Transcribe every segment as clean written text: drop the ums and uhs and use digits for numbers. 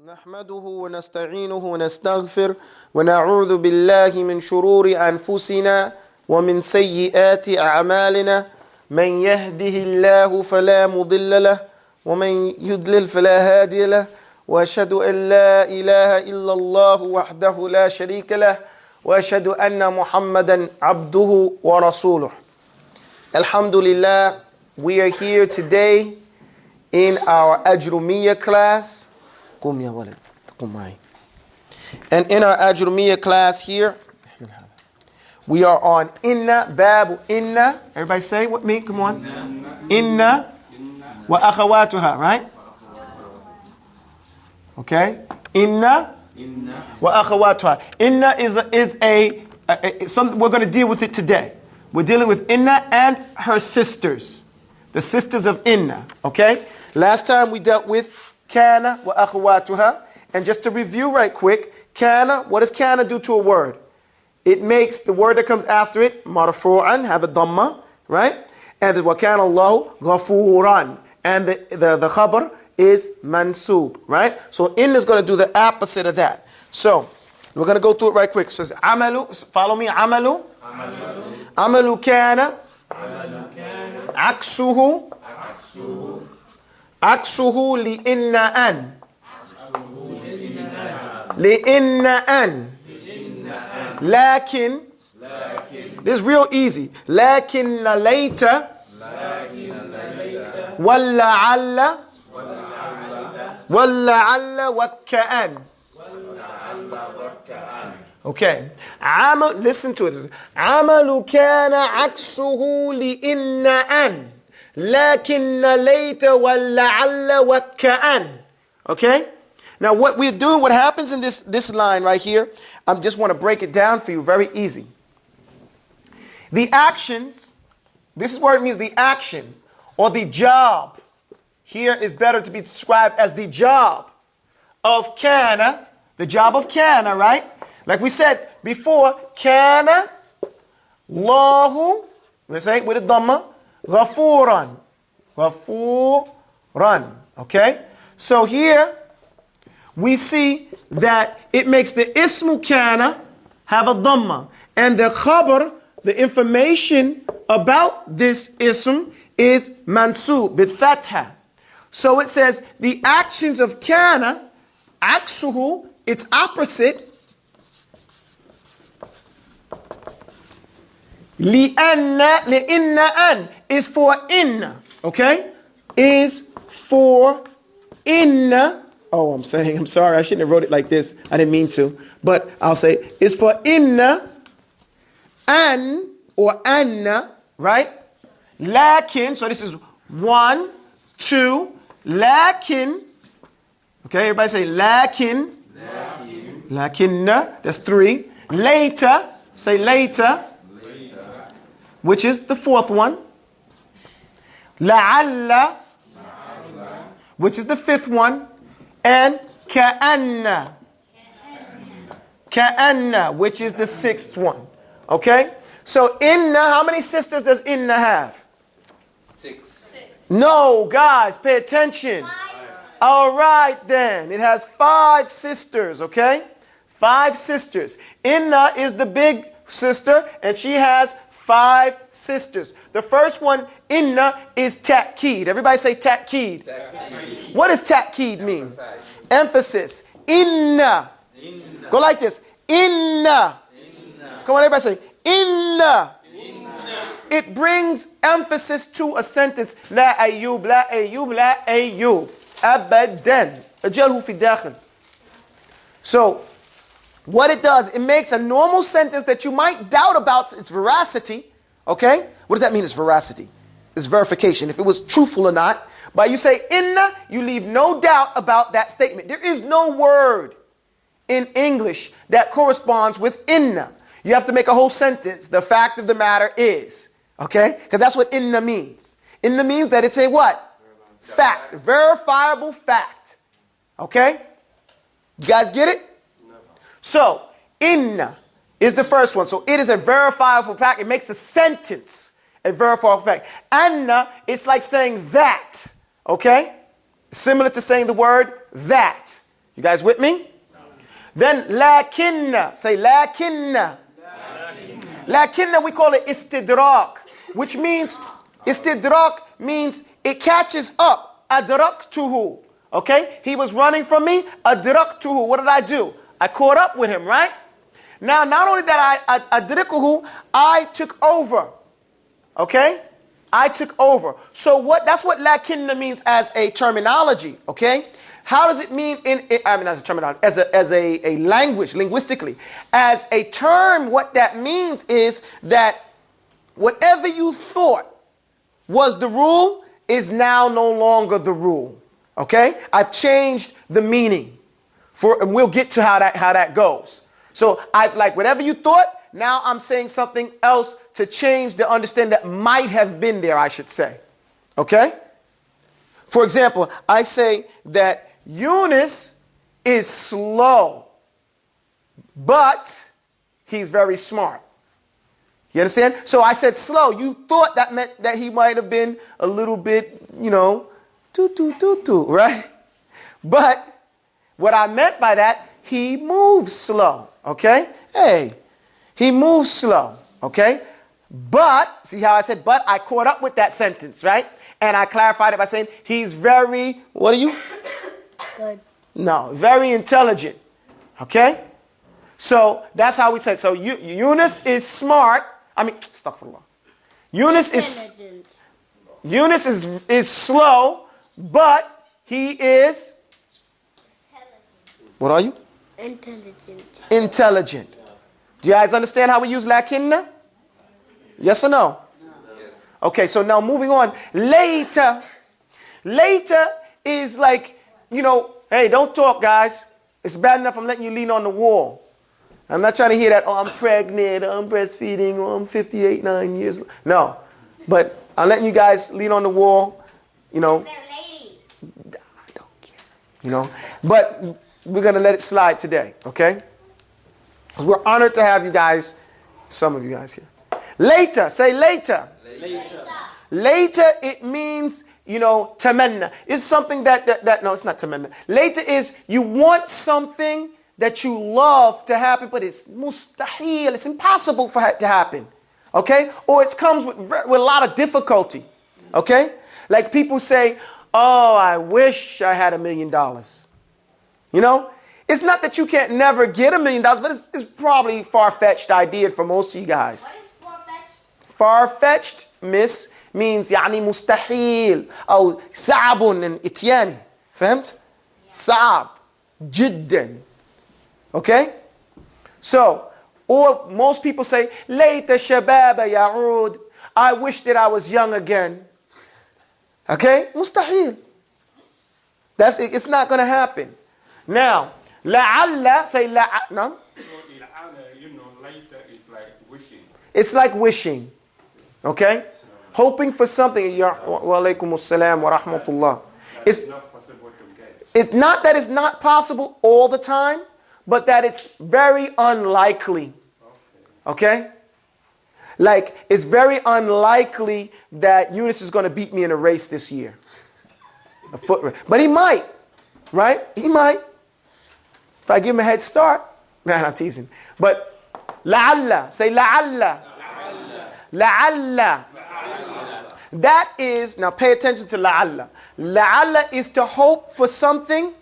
نحمده ونستعينه ونستغفر ونعوذ بالله من شرور أنفسنا ومن سيئات أعمالنا من يهده الله فلا مضل له ومن يضلل فلا هادي له وأشهد أن لا إله إلا الله وحده لا شريك له وأشهد أن محمدا عبده ورسوله. Alhamdulillah, we are here today in our Ajrumiyah class. And in our Ajrummiyah class here, we are on Inna, Babu, Inna. Everybody say it with me, come on. Inna wa akhawatuha, right? Okay. Inna wa akhawatuha. Inna is something we're going to deal with it today. We're dealing with Inna and her sisters. The sisters of Inna, okay? Last time we dealt with Kana wa akhawatuha. And just to review right quick, Kana, what does Kana do to a word? It makes the word that comes after it, marfu'an, have a dhamma, right? And wa kana Allahu ghafuran. And the khabar is mansub, right? So in is going to do the opposite of that. So we're going to go through it right quick. It says amalu, follow me, amalu. Amalu kana. Aksuhu. Aksuhu li inna an. Li inna an. Lakin. This is real easy. Lakin later. Walla'alla. Walla'alla wa ka'an. Okay. Listen to it. Amalu kana aksuhu li inna an. لكن ليت ولعل وكأن. Okay? Now what we're doing, what happens in this line right here, I just want to break it down for you very easy. The actions, this is where it means the action or the job. Here is better to be described as the job of kana, the job of kana, right? Like we said before, kana, Allahu, let's say it with a dhamma, Ghafuran. Ghafuran. Okay? So here we see that it makes the ismu kana have a dhamma. And the khabar, the information about this ism is mansub, bit fatha. So it says the actions of kana, aksuhu, its opposite, li'inna an, is for inna, okay? Is for inna. Oh, I'm sorry, I shouldn't have wrote it like this. I didn't mean to. But I'll say, is for inna, an, or anna, right? Lakin, so this is 1, 2, lakin. Okay, everybody say lakin. Lakinna, that's 3. Later, say later. Which is the 4th one. La'alla, which is the 5th one. And ka'anna. Ka'anna, which is the 6th one. Okay? So inna, how many sisters does inna have? 6. No, guys, pay attention. 5. All right then. It has 5 sisters, okay? 5 sisters. Inna is the big sister, and she has 5 sisters. The first one, inna, is ta'keed. Everybody say ta'keed. What does ta'keed mean? Emphasis. Inna. Go like this. Inna. Come on, everybody say inna. It brings emphasis to a sentence. La ayyub, la ayyub, la ayyub. Abadan. Ajalhu fi dakhil. So, what it does, it makes a normal sentence that you might doubt about its veracity. Okay? What does that mean, its veracity? It's verification, if it was truthful or not. But you say inna, you leave no doubt about that statement. There is no word in English that corresponds with inna. You have to make a whole sentence. The fact of the matter is. Okay? Because that's what inna means. Inna means that it's a what? Fact. Verifiable fact. Okay? You guys get it? So, inna is the first one. So it is a verifiable fact. It makes a sentence a verifiable fact. Anna, it's like saying that. Okay? Similar to saying the word that. You guys with me? Then lakinna. Say lakinna. Lakinna, we call it istidrak, which means, istidrak means it catches up. Adraktuhu. Okay? He was running from me. Adraktuhu. What did I do? I caught up with him, right? Now, not only that I adrikuhu, I took over. Okay? I took over. So that's what lakinna means as a terminology. Okay? How does it mean as a terminology, as a language, linguistically? As a term, what that means is that whatever you thought was the rule is now no longer the rule. Okay? I've changed the meaning. And we'll get to how that goes. So like whatever you thought, now I'm saying something else to change the understanding that might have been there, I should say. Okay? For example, I say that Yunus is slow, but he's very smart. You understand? So I said slow. You thought that meant that he might have been a little bit, right? But what I meant by that, he moves slow, okay? Hey, he moves slow, okay? But, see how I said but? I caught up with that sentence, right? And I clarified it by saying he's very, what are you? Good. No, very intelligent, okay? So that's how we say it. So Yunus is smart. Astaghfirullah. Yunus is slow, but he is, what are you? Intelligent. Do you guys understand how we use lakinna? Yes or no? Okay, so now moving on. Later is like, hey, don't talk, guys. It's bad enough I'm letting you lean on the wall. I'm not trying to hear that, I'm pregnant, I'm breastfeeding, I'm 58, 9 years. No, but I'm letting you guys lean on the wall, They're ladies. I don't care, But we're going to let it slide today, okay? Because we're honored to have you guys, some of you guys here. Later, say later. Later, it means, tamanna. It's something that no, it's not tamanna. Later is you want something that you love to happen, but it's mustahil, it's impossible for it to happen, okay? Or it comes with a lot of difficulty, okay? Like people say, oh, I wish I had $1 million. It's not that you can't never get $1 million, but it's probably far-fetched idea for most of you guys. What is far-fetched? Far-fetched, miss, means يعني مستحيل أو صعب إتياني. فهمت؟ صعب جدا. Okay? So, or most people say, ليت الشباب يعود. I wish that I was young again. Okay? مستحيل. That's it. It's not going to happen. Now, لعل, say لعل. No? Later is like wishing. It's like wishing. Okay? Hoping for something. Wa alaykum assalam wa rahmatullah. It's not possible to get. It's not that it's not possible all the time, but that it's very unlikely. Okay? Like, it's very unlikely that Yunus is going to beat me in a race this year. A foot race. But he might. Right? He might. If I give him a head start. Man, I'm teasing. But, la'alla. Say la'alla. La'alla. That is, now pay attention to la'alla. La'alla is to hope for something,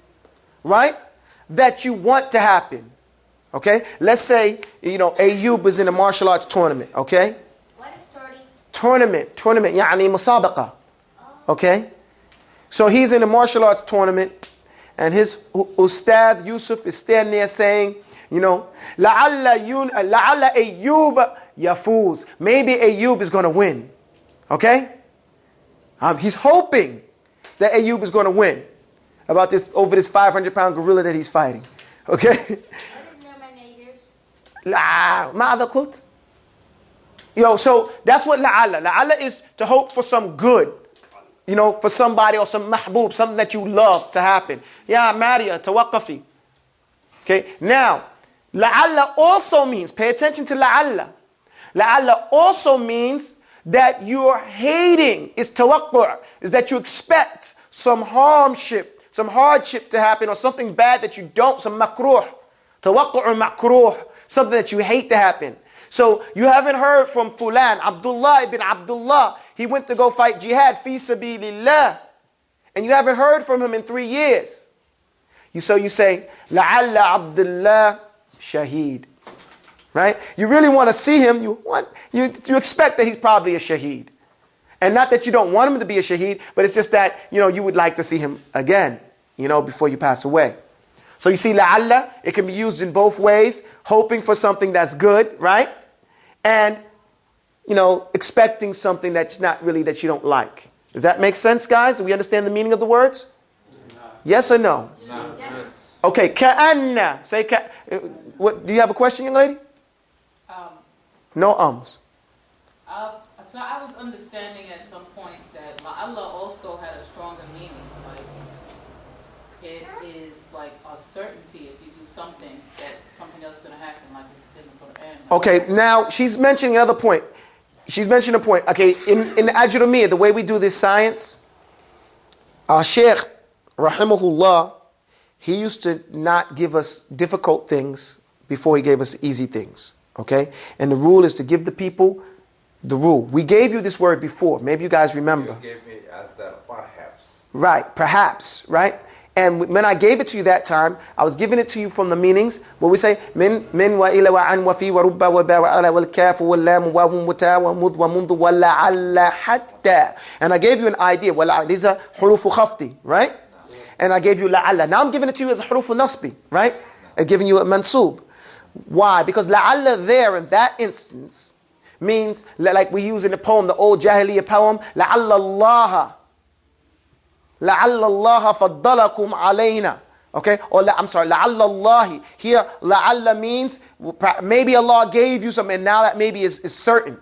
right, that you want to happen. Okay? Let's say, Ayyub is in a martial arts tournament, okay? What is Tournament, يعني مسابقة. Okay? So he's in a martial arts tournament, and his Ustad Yusuf is standing there saying, لعل Ayyub yafuz. Maybe Ayyub is going to win. Okay? He's hoping that Ayyub is going to win over this 500-pound gorilla that he's fighting. Okay? What is ماذا قلت? So that's what la'alla. La'alla is to hope for some good. For somebody or some mahbub, something that you love to happen. Ya Maria, tawaqqafi. Okay? Now, la'alla also means, pay attention to la'alla. La'alla also means that you're hating, is tawaqqa', is that you expect some hardship some hardship to happen, or something bad that you don't, some makruh, tawaqqu'u makruh, something that you hate to happen. So you haven't heard from Fulan, Abdullah ibn Abdullah. He went to go fight jihad, fi sabilillah. And you haven't heard from him in 3 years. So you say, La'alla Abdullah shaheed. Right? You really want to see him. You expect that he's probably a shaheed. And not that you don't want him to be a shaheed, but it's just that, you would like to see him again, before you pass away. So you see, la'alla, it can be used in both ways, hoping for something that's good, right? And, expecting something that's not really that you don't like. Does that make sense, guys? Do we understand the meaning of the words? No. Yes or no? No. Yes. Okay, ka'anna. Say what? Do you have a question, young lady? No ums. So I was understanding at some point that Allah also had a stronger meaning. Like it is like a certainty if you do something that something else is going to happen, like it's in the Quran. Okay, now she's mentioning another point. She's mentioned a point. Okay, in the Ajrumiyah, the way we do this science, our Sheikh, rahimahullah, he used to not give us difficult things before he gave us easy things. Okay? And the rule is to give the people the rule. We gave you this word before. Maybe you guys remember. You gave me as the perhaps. Right, perhaps, right? And when I gave it to you that time, I was giving it to you from the meanings. What we say, min wa ila wa an wa fi wa rubba wa ba wa ala wal kaf wa lam wa hum muta wa mudh wa mundu wa la'alla hatta. And I gave you an idea. These are hurufu khafti, right? And I gave you la'alla. Now I'm giving it to you as a hurufu nasbi, right? I'm giving you a mansub. Why? Because la'alla there in that instance means, like we use in the poem, the old Jahiliyyah poem, la'alla Allah. لَعَلَّ اللَّهَ فَضَّلَكُمْ عَلَيْنَا. Okay? Or, I'm sorry, لَعَلَّ اللَّهِ. Here, لَعَلَّ means, maybe Allah gave you something, and now that maybe is certain.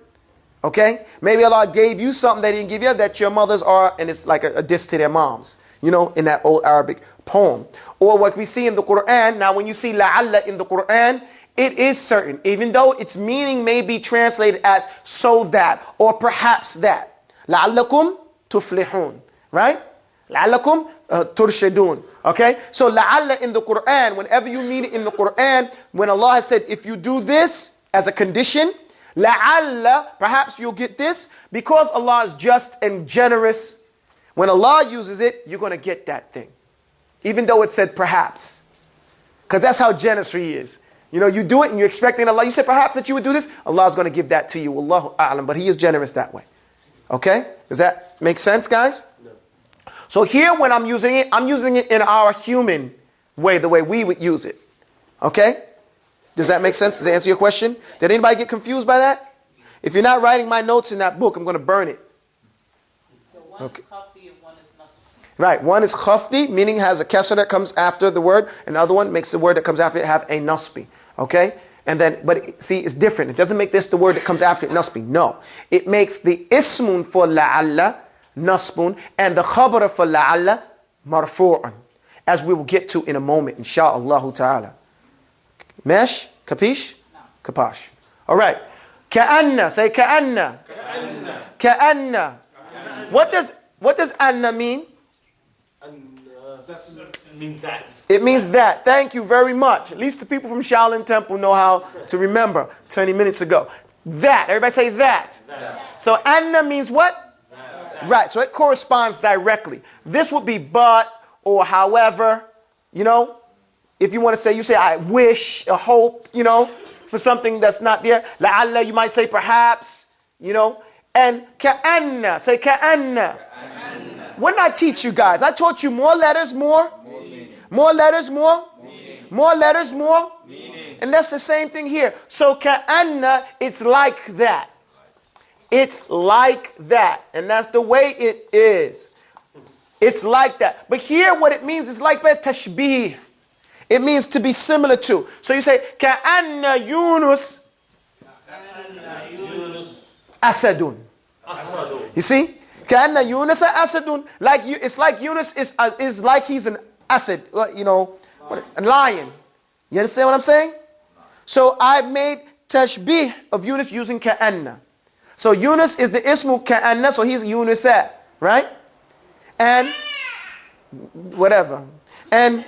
Okay? Maybe Allah gave you something that He didn't give you, that your mothers are, and it's like a diss to their moms. In that old Arabic poem. Or what we see in the Quran, now when you see لَعَلَّ in the Quran, it is certain, even though its meaning may be translated as so that, or perhaps that. لَعَلَّكُمْ تُفْلِحُونَ. Right? لَعَلَّكُمْ تُرْشِدُونَ. Okay? So لَعَلَّ in the Quran, whenever you meet it in the Quran, when Allah has said, if you do this as a condition, لَعَلَّ, perhaps you'll get this, because Allah is just and generous. When Allah uses it, you're going to get that thing. Even though it said perhaps. Because that's how generous He is. You do it and you're expecting Allah. You say perhaps that you would do this, Allah is going to give that to you. Wallahu a'lam. But He is generous that way. Okay? Does that make sense, guys? So here when I'm using it in our human way, the way we would use it. Okay? Does that make sense? Does that answer your question? Did anybody get confused by that? If you're not writing my notes in that book, I'm going to burn it. So one is khafdi and one is nasb. Right. One is khafdi, meaning has a kasr that comes after the word. Another one makes the word that comes after it have a nasbi. Okay? And then, but see, it's different. It doesn't make this the word that comes after it nasbi. No. It makes the ismun for la'alla nasbun, and the khabara for la'alla marfu'an, as we will get to in a moment, insha'Allah ta'ala. Mesh? Capish? No. Kapash. All right. Ka'anna. Say ka'anna. Ka'anna. What does anna mean? Means that. It means that. Thank you very much. At least the people from Shaolin Temple know how to remember 20 minutes ago. That. Everybody say that. So anna means what? Right, so it corresponds directly. This would be but or however, If you want to say, you say I wish, a hope, for something that's not there. La'alla, you might say perhaps, And ka'anna, say ka'anna. When I teach you guys, I taught you more letters, more? More letters, more? More letters, more? And that's the same thing here. So ka'anna, it's like that. It's like that. And that's the way it is. It's like that. But here what it means is like that tashbih. It means to be similar to. So you say, Ka'anna Yunus Asadun. You see? Ka'anna Yunus Asadun. It's like Yunus is like he's an asad. A lion. You understand what I'm saying? So I made tashbih of Yunus using Ka'anna. So Yunus is the ismu Ka'anna, so he's Yunusa, right? And whatever. And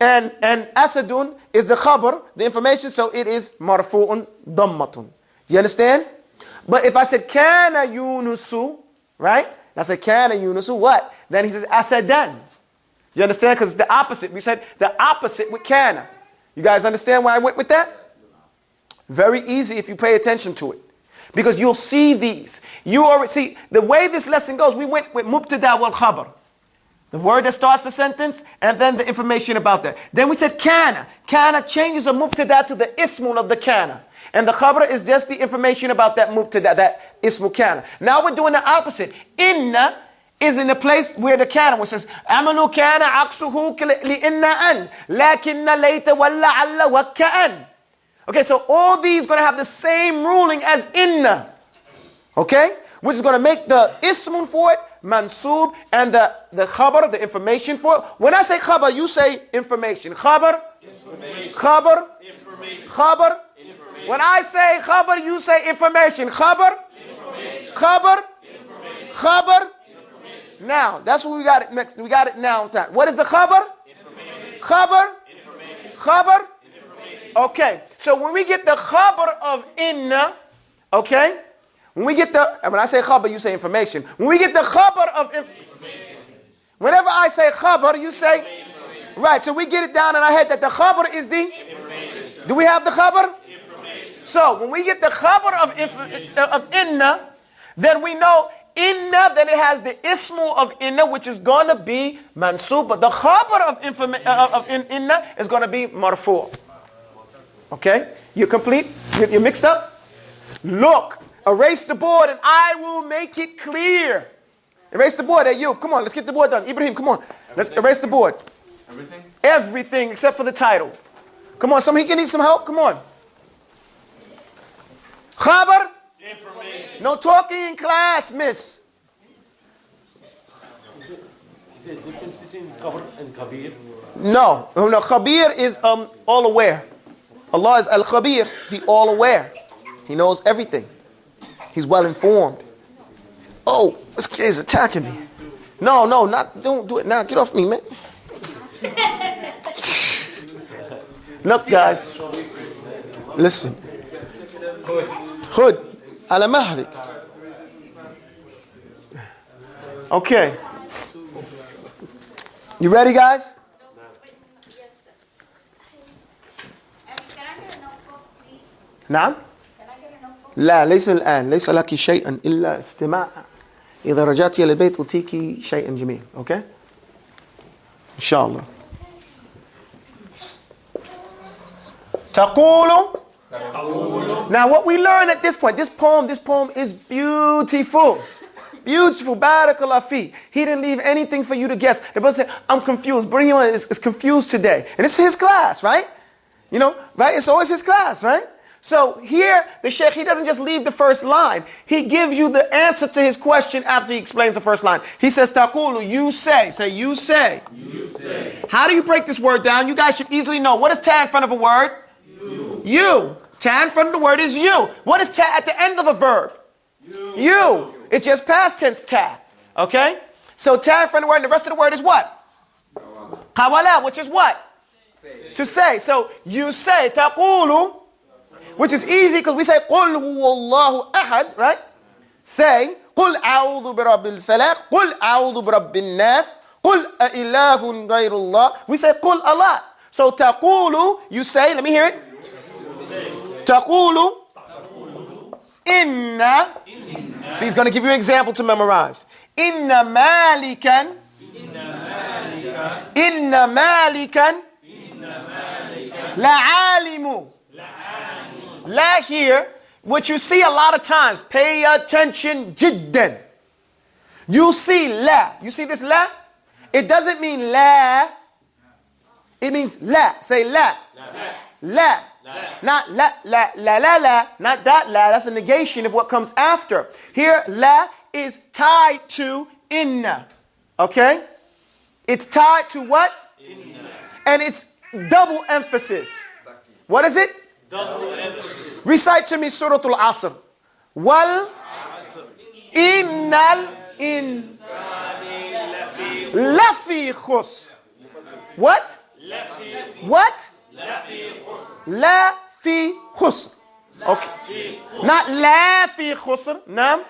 asadun is the khabar, the information, so it is marfu'un dammatun. You understand? But if I said kana yunusu, right? I said kana yunusu, what? Then he says asadan. You understand? Because it's the opposite. We said the opposite with kana. You guys understand why I went with that? Very easy if you pay attention to it. Because you'll see these. You already see the way this lesson goes. We went with mubtada wal khabar, the word that starts the sentence, and then the information about that. Then we said kana. Kana changes a mubtada to the ismun of the kana. And the khabar is just the information about that mubtada, that ismu kana. Now we're doing the opposite. Inna is in the place where the kana, which says, Amanu kana aksuhu li inna an, lakinna layta walla alla wa ka'an. Okay, so all these going to have the same ruling as inna. Okay? Which is going to make the ismun for it, mansub, and the khabar, the information for it. When I say khabar, you say information. Khabar, information. Khabar, information. Khabar. Information. When I say khabar, you say information. Khabar, information. Khabar, information. Khabar. Information. Now, that's what we got it next. We got it now. What is the khabar? Information. Khabar, information. Khabar. Okay, so when we get the khabar of inna, okay, when I say khabar, you say information. When we get the khabar of information, whenever I say khabar, you say, right, so we get it down in our head that the khabar is the, do we have the khabar? So when we get the khabar of inna, then we know inna, then it has the ismu of inna, which is going to be mansub, but the khabar of inna is going to be marfu'. Okay? You complete? You mixed up? Look, erase the board and I will make it clear. Erase the board. Hey, you, come on, let's get the board done. Ibrahim, come on. Let's erase the board. Everything? Everything except for the title. Come on, somebody need some help? Come on. Khabar? Information. No talking in class, miss. Is there a difference between khabar and khabir? No, khabir is all aware. Allah is al-khabir, the all aware. He knows everything. He's well informed. Oh, this kid is attacking me. No, don't do it now. Get off me, man. Look, guys. Listen. Khud ala mahlik. Okay. You ready, guys? نعم لا ليس الآن ليس لك شيئا إلا استماع إذا رجعت إلى البيت أعطيك شيئا جميل okay إن شاء الله تقول now what we learn at this point, this poem is beautiful. Barakallah fi. He didn't leave anything for you to guess. The brother said, I'm confused. Brahim is confused today. And it's his class, right? You know, right? It's always his class, right? So here, the Sheikh, he doesn't just leave the first line. He gives you the answer to his question after he explains the first line. He says, Taqulu, you say. Say, you say. You say. How do you break this word down? You guys should easily know. What is ta in front of a word? You. Ta in front of the word is you. What is ta at the end of a verb? You. It's just past tense ta. Okay? So ta in front of the word, and the rest of the word is what? Qawala, which is what? Say. To say. So you say, Taqulu, which is easy because we say قُلْ هُوَ اللَّهُ أَحَدٌ, right? Say قُلْ أَعُوذُ بِرَبِّ الْفَلَاقِ قُلْ أَعُوذُ بِرَبِّ النَّاسِ قُلْ أَإِلَهٌ غَيْرُ اللَّهِ. We say قُلْ a lot. So تَقُولُ, you say, let me hear it. تَقُولُ إِنَّ. See, he's going to give you an example to memorize. إِنَّ مَالِكًا إِنَّ مَالِكًا لَعَالِمُ. La here, what you see a lot of times, pay attention, jiddan. You see la. You see this la? It doesn't mean la. It means la. Say la. La. Not la, la. Not that la. That's a negation of what comes after. Here, la is tied to inna. Okay? It's tied to what? Inna. And it's double emphasis. What is it? Double emphasis. Recite to me Suratul Asr. Wal innal insani lafi khusr. What? What? La fi khusr. Okay. Not la fi khusr. No.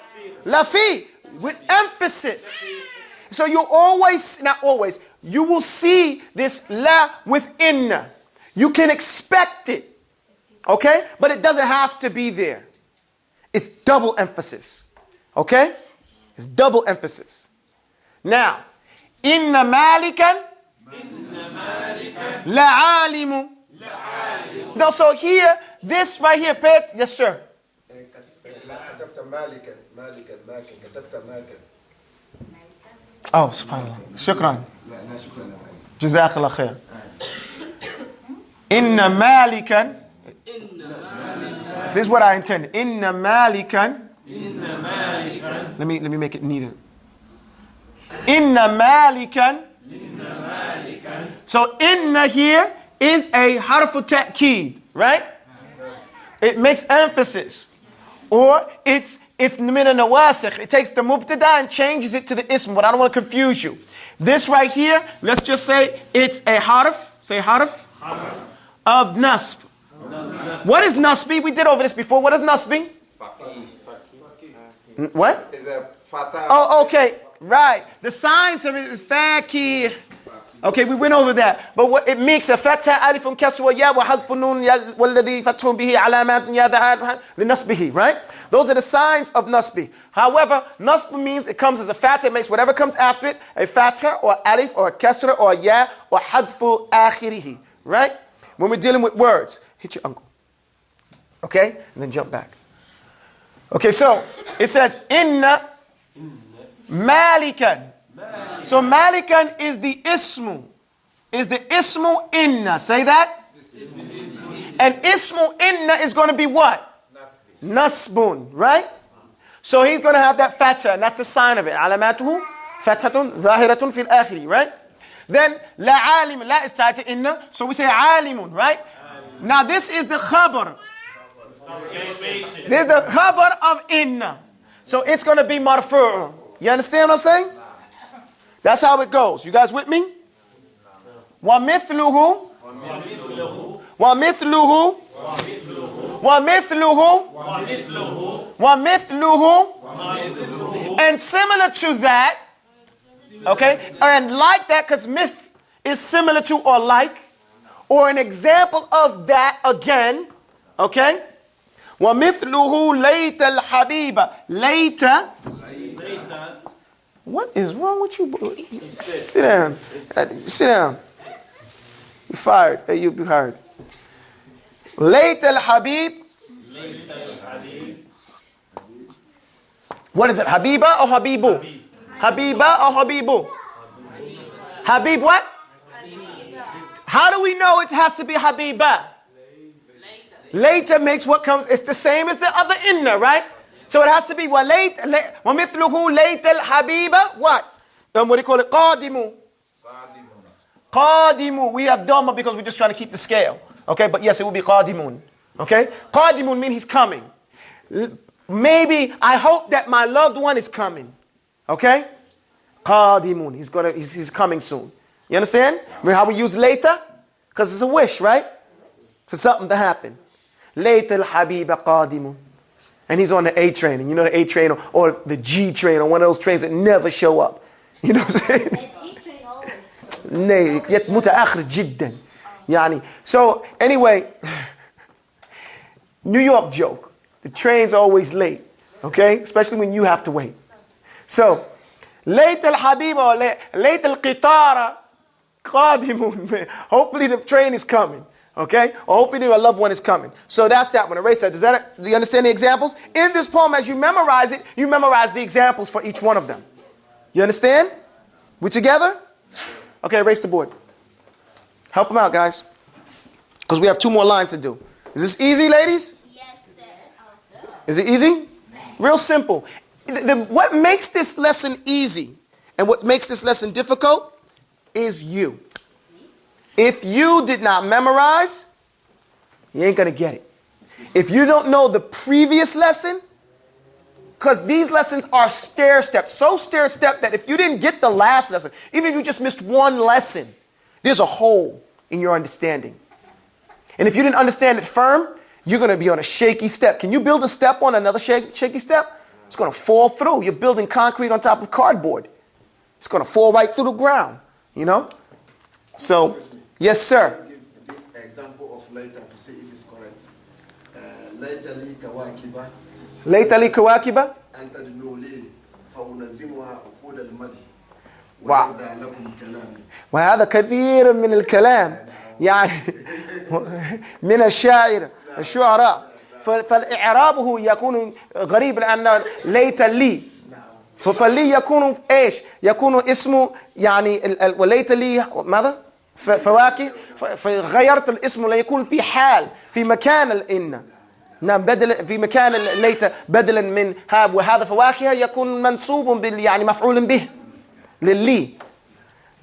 La fi. With emphasis. So you always, not always, you will see this la with inna. You can expect it. Okay? But it doesn't have to be there. It's double emphasis. Okay? It's double emphasis. Now, inna malikan la'alimu. No, so here, this right here, yes sir. Oh, subhanallah. Shukran. Jazakallah khair. Inna malikan. This is what I intended. Inna malikan. Let me make it neater. Inna malikan. So inna here is a harfu ta'keed, right? It makes emphasis. Or it's min al-nawasikh. It takes the mubtada and changes it to the ism, but I don't want to confuse you. This right here, let's just say it's a harf. Say harf. Of nasb. What is nasbi? We did over this before. What is nasbi? What? Oh, okay. Right. The signs of it is thaki. Okay, we went over that. But what it makes a fatha, alifun, kasr, wa ya, wa hadfun nun, walladhi fathun bihi, alamatun, ya, linasbihi, right? Those are the signs of nasbi. However, nasb means it comes as a fatha. It makes whatever comes after it a fatha, or alif, or a kasra, or a ya, or hadfu akhirihi, right? When we're dealing with words, hit your uncle. Okay? And then jump back. Okay, so it says, inna malikan. So malikan is the ismu. Is the ismu inna. Say that. And ismu inna is going to be what? Nasbun, right? So he's going to have that fatha, and that's the sign of it. Alamatuhu fathatun zahiratun fil akhiri, right? Then la alim, la is tied to inna, so we say alimun, right? Now this is the khabar. This is the khabar of inna. So it's going to be marfu'. You understand what I'm saying? That's how it goes. You guys with me? وَمِثْلُهُ وَمِثْلُهُ وَمِثْلُهُ and similar to that, okay, and like that, because myth is similar to or like, or an example of that again, okay? وَمِثْلُهُ لَيْتَ الْحَبِيبَ Later. What is wrong with you? Sit down. Sit down. You're fired. Hey, you'll be hired. Layt al-Habib. What is it? Habiba or Habibu? Habiba or Habibu? Habib what? How do we know it has to be Habiba? Later makes what comes. It's the same as the other inna, right? So it has to be وَمِثْلُهُ لَيْتَ الْحَبِيبَ what? What do you call it? قَادِمُ. Qadimu. We have dhamma because we're just trying to keep the scale. Okay, but yes, it will be qadimun. Okay? Qadimun means he's coming. Maybe, I hope that my loved one is coming. Okay? Qadimun. He's coming soon. You understand? Remember how we use later? Because it's a wish, right? For something to happen. Layta al-habiba qadimun. And he's on the A train. And you know the A train or the G train or one of those trains that never show up. You know what I'm saying? متأخر جدا يعني. So anyway, New York joke. The train's always late. Okay? Especially when you have to wait. So, ليت الحبيب or ليت القطار قادم. Hopefully the train is coming. Okay? Or hopefully a loved one is coming. So that's that one. Erase that. Do you understand the examples? In this poem, as you memorize it, you memorize the examples for each one of them. You understand? We together? Okay, erase the board. Help them out, guys. Because we have 2 more lines to do. Is this easy, ladies? Yes, sir. Is it easy? Real simple. What makes this lesson easy and what makes this lesson difficult is you. If you did not memorize, you ain't going to get it. If you don't know the previous lesson, Because these lessons are stair-stepped. So stair-stepped that if you didn't get the last lesson, even if you just missed one lesson, there's a hole in your understanding. And if you didn't understand it firm, you're going to be on a shaky step. Can you build a step on another shaky step? It's going to fall through. You're building concrete on top of cardboard. It's going to fall right through the ground, you know? So, yes, sir. Give this example of later to see if it's correct. Later li kawakiba. Later li kawakiba. أنت تدلولي فأنزمها عقود المدح واو. ويبدأ لكم كلامي. وهذا كثير من الكلام يعني من الشعراء فالإعرابه يكون غريب لأن ليت لي فلي يكون إيش يكون اسمه يعني وليت لي ماذا فواكه فغيرت الاسم ليكون في حال في مكان الإن نعم بدل في مكان ليت بدلا من هذا وهذا فواكه يكون منصوب بال يعني مفعول به للي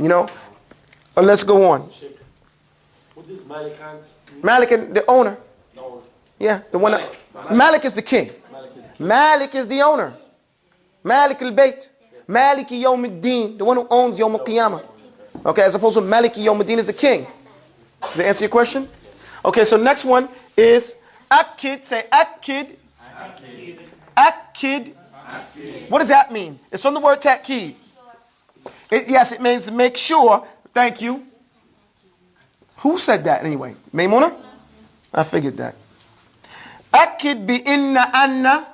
you know let's go on. What is Malik and? Malik, the owner. No. Yeah, the one. Malik is the king. Malik is the owner. Malik al-Bayt. Maliki Yawm al-Din, the one who owns Yawm al-Qiyamah. Okay, as opposed to Maliki Yawm al-Din is the king. Does that answer your question? Okay, so next one is Akid. Say Akid. Akid. What does that mean? It's from the word ta'kid. Yes, it means make sure. Thank you. Who said that anyway? Maymuna? I figured that. Akid bi inna anna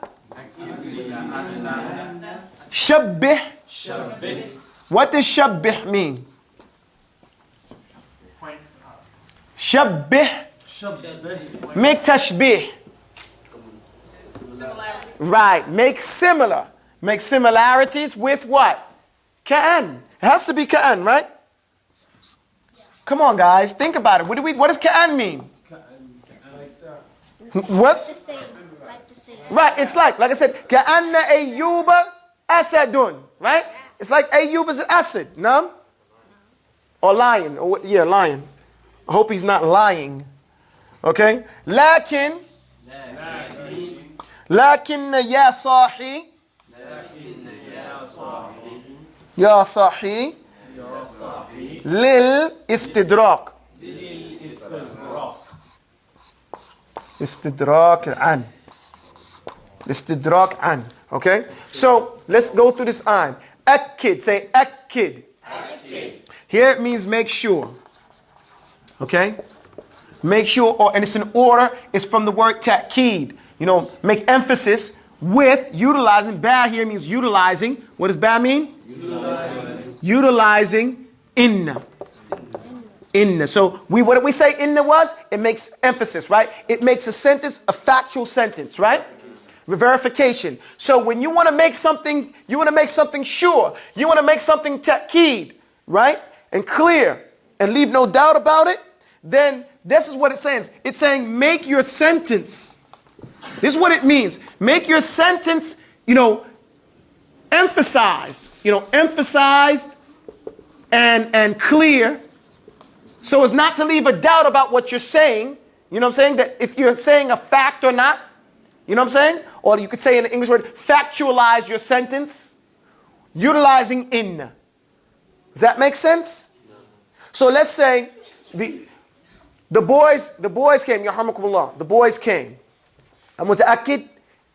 shabbih. What does shabbih mean? Shabbih. Make tashbih. Right. Make similar. Make similarities with what? Ka'an. It has to be ka'an, right? Come on, guys. Think about it. What does ka'an mean? What? The same. Like the same. Right. It's like I said, ka'anna ayyuba asadun. Right? It's like Ayyub is an asad. No? Or lion. Or what? Yeah, lion. I hope he's not lying. Okay? Lakin ya sahi. Ya sahi. Lil istidrak. Istidrak an. Istidrak an. Okay? So, let's go through this an. Akid. Say akid. Here it means make sure. Okay? Make sure, and it's in order. It's from the word ta'kid. You know, make emphasis with utilizing. Ba here means utilizing. What does ba mean? Utilizing inna. Inna. So what did we say inna was? It makes emphasis, right? It makes a sentence a factual sentence, right? Verification. So when you want to make something, you want to make something sure. You want to make something ta'kid, right? And clear and leave no doubt about it. Then this is what it says. It's saying make your sentence. This is what it means. Make your sentence, emphasized. Emphasized and clear. So as not to leave a doubt about what you're saying. You know what I'm saying? That if you're saying a fact or not. You know what I'm saying? Or you could say in the English word, factualize your sentence. Utilizing inna. Does that make sense? So let's say the boys came, yarhamakumullah. The boys came. I'm muta'akkid,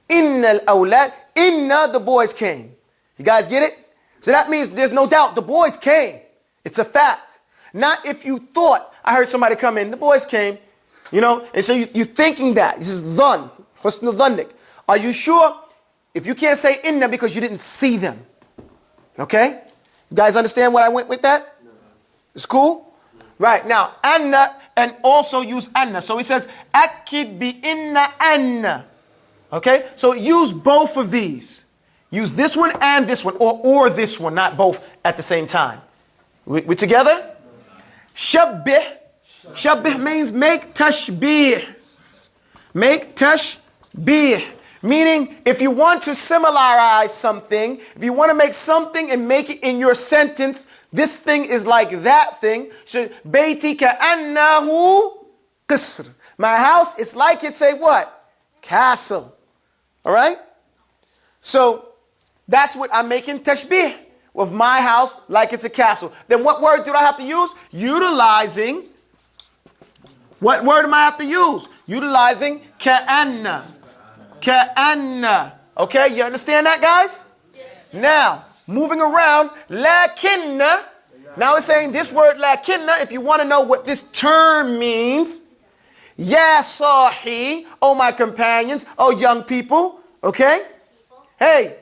inna al-awlad, inna the boys came. You guys get it? So that means there's no doubt the boys came. It's a fact. Not if you thought, I heard somebody come in, the boys came, and so you're thinking that. This is dhann, husnul dhannik. Are you sure? If you can't say inna because you didn't see them. Okay? You guys understand what I went with that? It's cool? Right, now, anna, and also use anna. So he says, akid bi inna anna. Okay? So use both of these. Use this one and this one, or this one, not both at the same time. We together? Shabbih. Shabbih means make tashbih. Make tashbih. Meaning, if you want to similarize something, if you want to make something and make it in your sentence, this thing is like that thing. So, Bayti ka'annahu qisr. My house is like it's a what? Castle. All right? So that's what I'm making tashbih with my house like it's a castle. Then what word do I have to use? Utilizing. What word am I have to use? Utilizing ka'anna. Ka'anna. Okay, you understand that, guys? Now, moving around, lakinna. Now it's saying this word lakinna, if you want to know what this term means, ya sahi, oh my companions, oh young people, okay? Hey,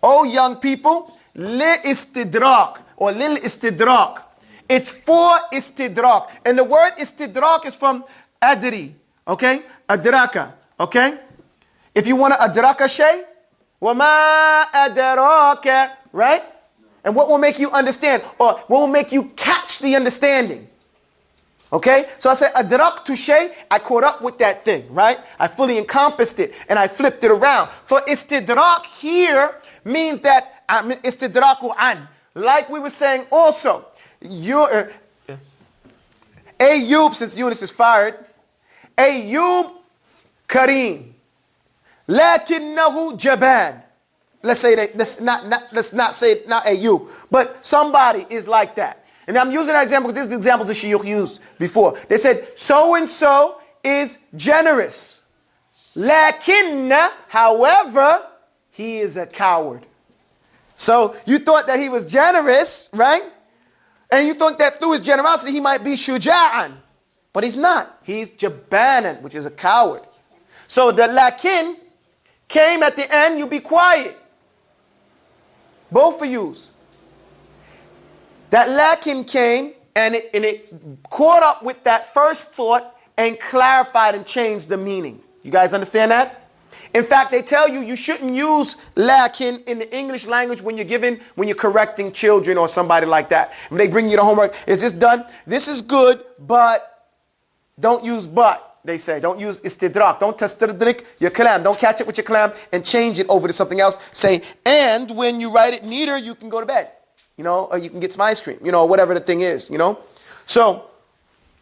oh young people, li istidrak or lil istidrak. It's for istidrak. And the word istidrak is from adri, okay? Adraka, okay? If you want to adraka shay, wama adraka, right? And what will make you understand, or what will make you catch the understanding? Okay? So I said adraktu shay, I caught up with that thing, right? I fully encompassed it and I flipped it around. For istidrak here means that istidraku an. Like we were saying also, Ayub, since Eunice is fired, Ayub Kareem. Lakinnahu Jaban. Let's say that, let's not say not Ayub, but somebody is like that. And I'm using that example because this is the examples that Shuyukh used before. They said, so and so is generous. Lakinna, however, he is a coward. So you thought that he was generous, right? And you thought that through his generosity he might be shuja'an. But he's not. He's jabanan, which is a coward. So the lakin came at the end, you be quiet. Both of yous. That lakin came and it caught up with that first thought and clarified and changed the meaning. You guys understand that? In fact, they tell you you shouldn't use lakin in the English language when you're correcting children or somebody like that. When they bring you the homework, is this done? This is good, but don't use but. They say, don't use istidrak. Don't tastadrik your kalam. Don't catch it with your kalam and change it over to something else. Say, and when you write it neater, you can go to bed. You know, or you can get some ice cream. You know, whatever the thing is, you know. So,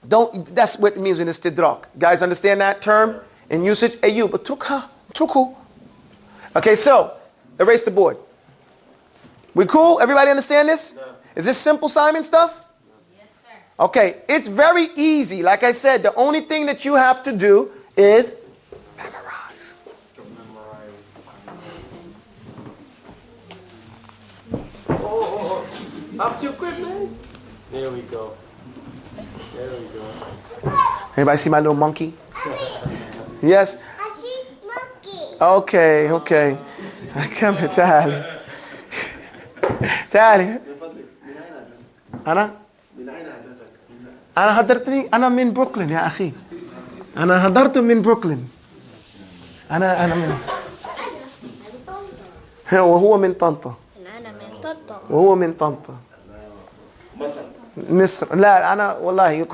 that's what it means in istidrak. Guys understand that term and usage? Ayub, tukha. Okay, so, erase the board. We cool? Everybody understand this? No. Is this simple Simon stuff? Yes, sir. Okay, it's very easy. Like I said, the only thing that you have to do is memorize. Oh, up too quick, man. There we go. There we go. Anybody see my little monkey? Yes? Okay. Come here, تعالي. تعالي. أنا من بروكلين يا أخي. أنا حضرت من بروكلين. أنا من وهو من طنطا. أنا من طنطا. وهو من طنطا. مصر. لا أنا والله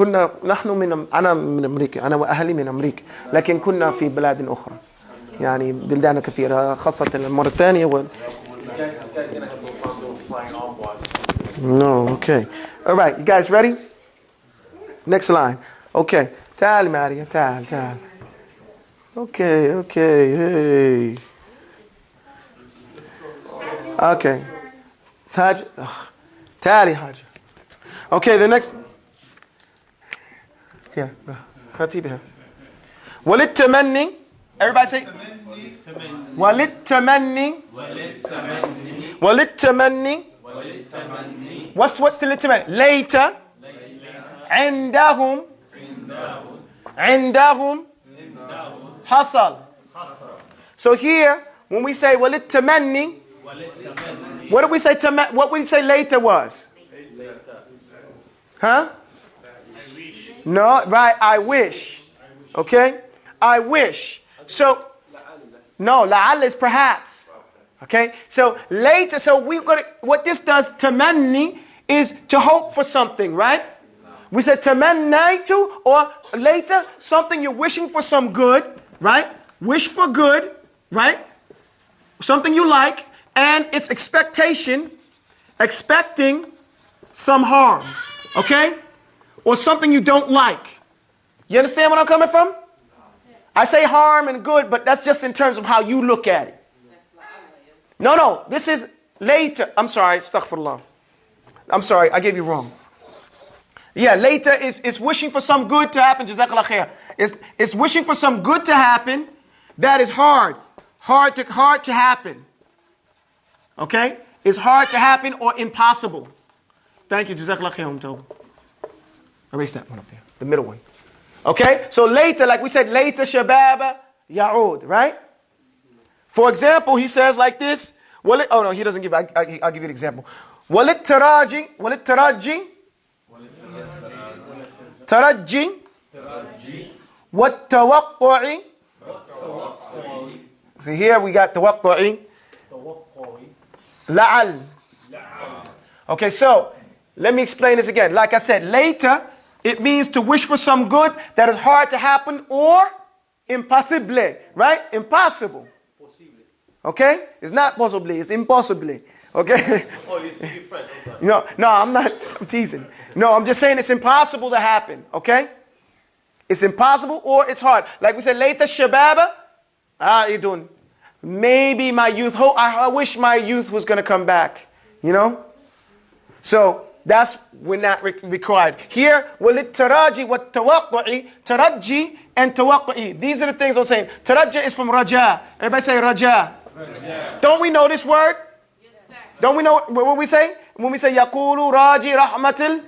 أنا من أمريكا. أنا وأهلي من أمريكا. لكن كنا في بلاد أخرى. يعني بلدان كثيرة خاصة موريتانيا No, okay. All right, you guys ready? Next line. Okay. تعال ماريا تعال. Okay, hey. Okay. تعالي حاجة. Okay, the next. Here, خطيبها. وللتمني. Everybody say. وللتمني. What's what للتمني? Later. عندهم حصل. So here, when we say وللتمني, what did we say? What would we say later was? Huh? No, right? I wish. Okay? I wish. So, no, la'alla is perhaps. Okay? So later, what this does, tamanni, is to hope for something, right? We said tamannaitu, or later, something you're wishing for some good, right? Wish for good, right? Something you like, and it's expecting some harm, okay? Or something you don't like. You understand where I'm coming from? I say harm and good, but that's just in terms of how you look at it. No, this is later. I'm sorry, astaghfirullah. I'm sorry, I gave you wrong. Yeah, later is wishing for some good to happen. Jazakallah khair. It's wishing for some good to happen that is hard to happen. Okay? It's hard to happen or impossible. Thank you, Jazakallah khair. Erase that one up there, the middle one. Okay? So later, like we said, later shababa ya'ud, right? For example, he says like this. Oh no, he doesn't give it. I'll give you an example. Walit taraji. What tawaqqu'i. See here we got tawaqqu'i. La'al. Okay, so let me explain this again. Like I said, later it means to wish for some good that is hard to happen or impossible, right? Impossible. Okay? It's not possibly, it's impossibly. Okay? Oh, you speak French. No, I'm not. I'm teasing. No, I'm just saying it's impossible to happen. Okay? It's impossible or it's hard. Like we said, later shababa. You doing? Maybe my youth. I wish my youth was going to come back. You know? So that's when that required. Here, walit taraji wa tawaqqu'i. Taraji and tawaqqu'i. These are the things I'm saying. Taraji is from raja. Everybody say raja. Don't we know this word? Don't we know what we say? When we say yaqulu raji rahmatil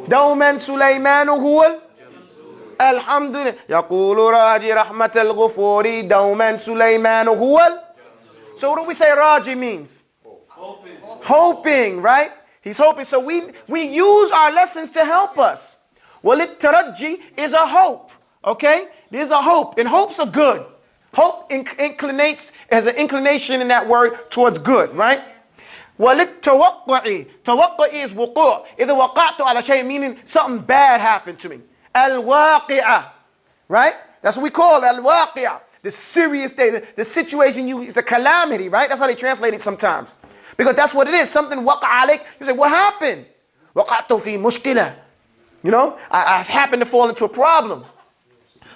dauman sulaymanu huwal alhamdulillah yaqulu raji rahmatil ghufuri dauman sulaymanu huwal. So what do we say raji means? Hoping, right? He's hoping. So we use our lessons to help us. Walit taraji is a hope. Okay? There's a hope. And hopes are good. Hope has an inclination in that word towards good, right? Walit tawaqqu'i. Tawaqqu'i is wuqu'. Either waqa'tu ala shay, meaning something bad happened to me. Al-waqi'ah. Right? That's what we call al-waqi'ah. The serious day, the situation it's a calamity, right? That's how they translate it sometimes. Because that's what it is. Something waqa alayk. You say, what happened? Waqa'tu fi mushkila. You know, I happened to fall into a problem.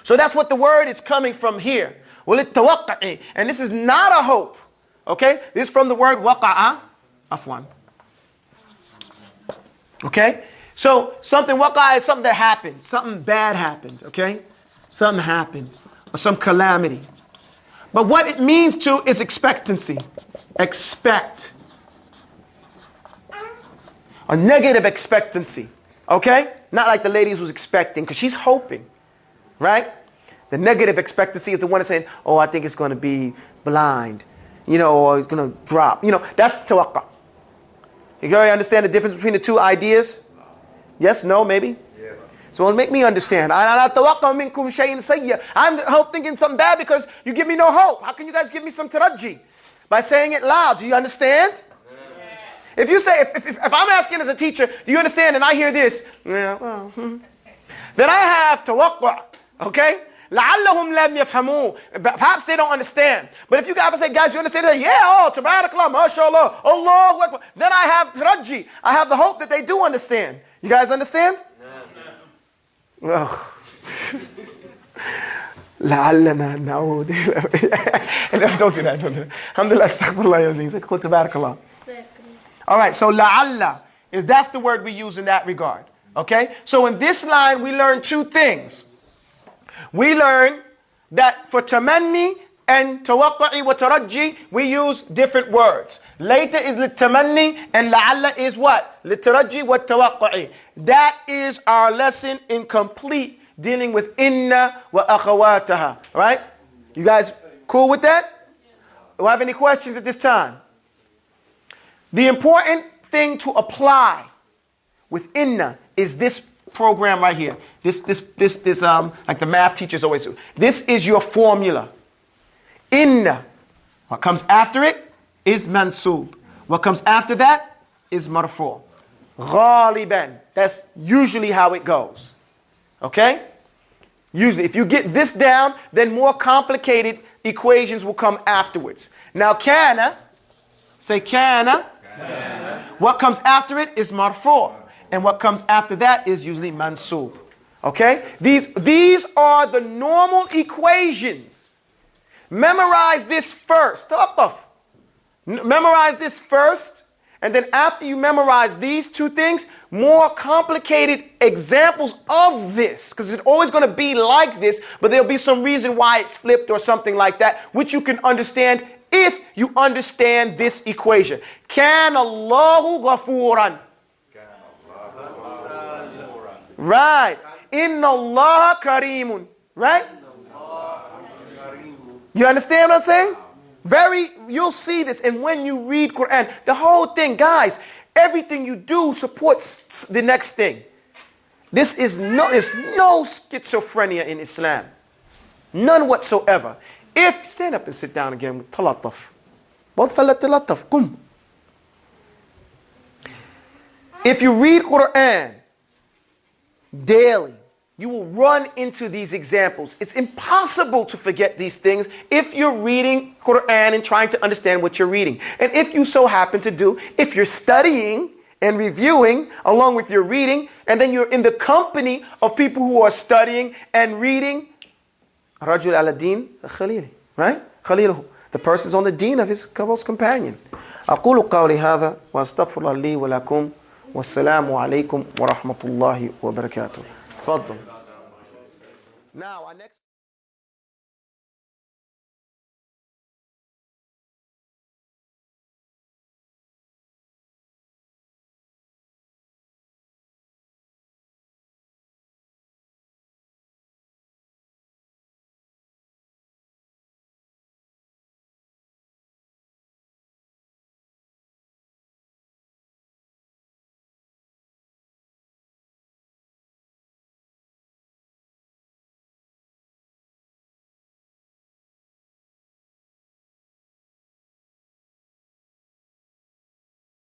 So that's what the word is coming from here. Walit tawaqqu'i. And this is not a hope. Okay? This is from the word waqa'a. Afwan. Okay? So something waqa'a is something that happened. Something bad happened. Okay? Something happened. Or some calamity. But what it means to is expectancy. Expect. A negative expectancy. Okay? Not like the lady was expecting, because she's hoping. Right? The negative expectancy is the one that's saying, oh, I think it's going to be blind. You know, or it's going to drop. You know, that's tawaqqa. You already understand the difference between the two ideas? Yes? No? Maybe? Yes. So it'll make me understand. I'm thinking something bad because you give me no hope. How can you guys give me some taraji? By saying it loud. Do you understand? If you say, if I'm asking as a teacher, do you understand? And I hear this, then I have tawaqqa. Okay? لَعَلَّهُمْ لَمْ يَفْهَمُوا. Perhaps they don't understand. But if you guys say, guys, you understand that? Yeah, oh, tabarakallah, mashallah, Allahu Akbar. Then I have taraji. I have the hope that they do understand. You guys understand? No. لَعَلَّنَا نَعُودِ. Don't do that. Alhamdulillah, astaghfirullah. Tabarakallah. All right, so la'alla that's the word we use in that regard. Okay? So in this line, we learn two things. We learn that for tamanni and tawaqqu'i wa taraji, we use different words. Later is litamanni and la'alla is what? Litaraji wa tawaqqu'i. That is our lesson in complete dealing with inna wa akhawataha. Right? You guys cool with that? Do I have any questions at this time? The important thing to apply with inna is this program right here. This like the math teachers always do. This is your formula. Inna. What comes after it is mansub. What comes after that is marfu'. Ghaliban. That's usually how it goes. Okay? Usually, if you get this down, then more complicated equations will come afterwards. Now, kana, say kana. What comes after it is marfu'. And what comes after that is usually mansub. Okay? These are the normal equations. Memorize this first. Memorize this first. And then after you memorize these two things, more complicated examples of this, because it's always going to be like this, but there'll be some reason why it's flipped or something like that, which you can understand if you understand this equation. Kana Allahu ghafuran. Right. Inna Allah karimun. Right? You understand what I'm saying? You'll see this. And when you read Quran, the whole thing, guys, everything you do supports the next thing. There's no schizophrenia in Islam. None whatsoever. Stand up and sit down again with talataf. If you read Quran daily, you will run into these examples. It's impossible to forget these things if you're reading Quran and trying to understand what you're reading. And if you so happen to if you're studying and reviewing along with your reading, and then you're in the company of people who are studying and reading, Rajul ala din Khalili, right? Khaliluhu. The person's on the deen of his close companion. أقول قولي هذا وأستغفر الله لي ولكم والسلام عليكم ورحمة الله وبركاته. تفضل. Now our next